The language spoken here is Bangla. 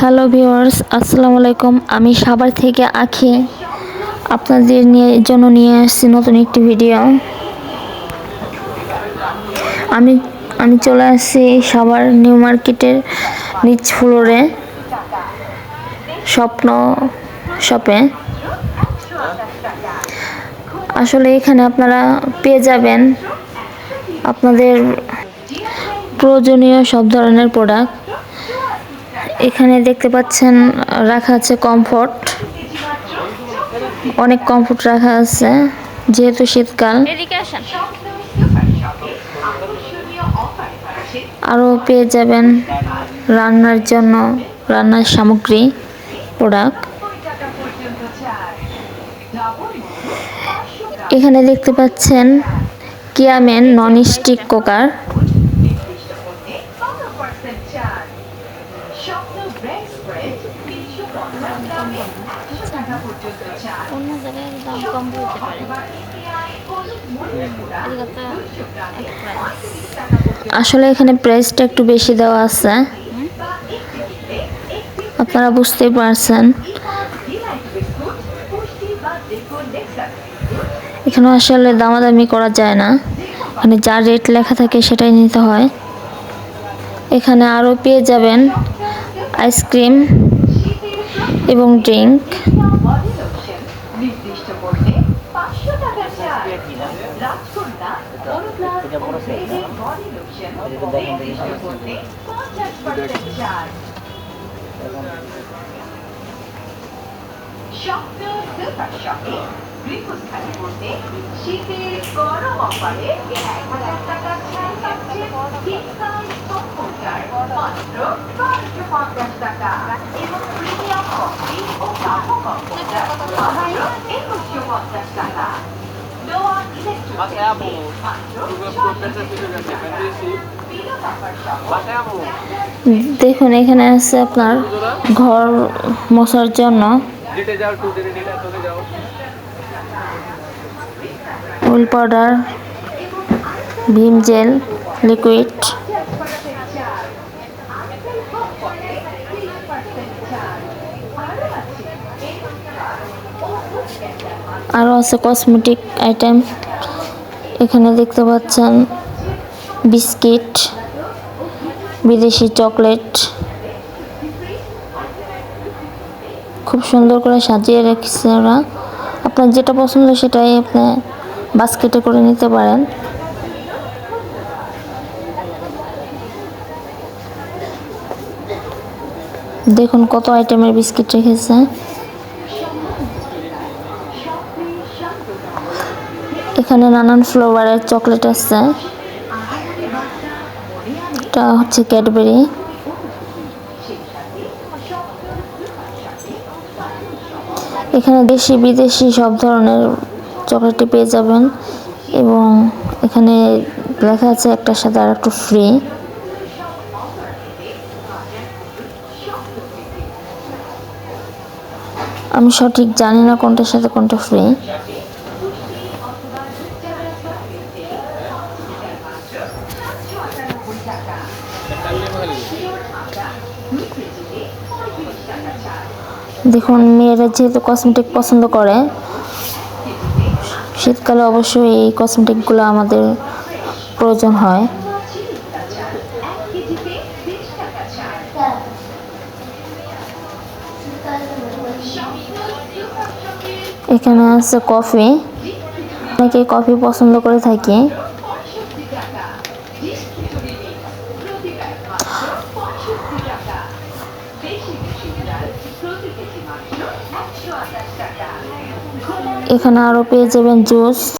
হ্যালো ভিউয়ার্স, আসসালামু আলাইকুম। আমি সাভার থেকে আঁখি আপনাদের জন্য নিয়ে আসছি নতুন একটি ভিডিও। আমি চলে আসছি সাভার নিউ মার্কেটের নিচ ফ্লোরে স্বপ্ন শপে। আসলে এখানে আপনারা পেয়ে যাবেন আপনাদের প্রয়োজনীয় সব ধরনের প্রোডাক্ট। এখানে দেখতে পাচ্ছেন রাখা আছে কমফোর্ট, অনেক কমফোর্ট রাখা আছে যেহেতু শীতকাল। আরও পেয়ে যাবেন রান্নার জন্য রান্নার সামগ্রী প্রোডাক্ট। এখানে দেখতে পাচ্ছেন কিয়ামেন নন স্টিক কুকার। অন্য জায়গায় দাম কম হতে পারে। আসলে এখানে প্রাইসটা একটু বেশি দেওয়া আছে, আপনারা বুঝতেই পারছেন। এখানে আসলে দামাদামি করা যায় না, মানে যা রেট লেখা থাকে সেটাই নিতে হয়। এখানে আরও পেয়ে যাবেন আইসক্রিম এবং ড্রিঙ্ক। শীতের গরম অফারে 1000 টাকা ছাড় পাচ্ছে মাত্র 1250 টাকা এবং প্রিমিয়াম কফি ও কাপো কম্পিউটার মাত্র 2150 টাকা। নোয়া ইলেকট্রিক মাত্র দেখুন এখানে আছে আপনার ঘর মোছার জন্য Wheel powder, Vim gel, liquid. আরও আছে কসমেটিক আইটেম। এখানে দেখতে পাচ্ছেন বিস্কিট, বিদেশি চকলেট, খুব সুন্দর করে সাজিয়ে রেখেছে ওরা। আপনার যেটা পছন্দ সেটাই আপনি বাস্কেটে করে নিতে পারেন। দেখুন কত আইটেমের বিস্কিট রেখেছে। এখানে নানান ফ্লেভারের চকলেট আছে। এটা হচ্ছে ক্যাডবেরি। এখানে দেশি বিদেশি সব ধরনের চকলেটই পেয়ে যাবেন এবং এখানে লেখা আছে একটার সাথে আর একটু ফ্রি। আমি সঠিক জানি না কোনটার সাথে কোনটা ফ্রি। দেখুন মেয়েরা যেহেতু কসমেটিক পছন্দ করে, শীতকালে অবশ্যই এই কসমেটিকগুলো আমাদের প্রয়োজন হয়। এখানে আছে কফি, অনেকে কফি পছন্দ করে থাকি। এখানে আরও পেয়ে যাবেন জুস।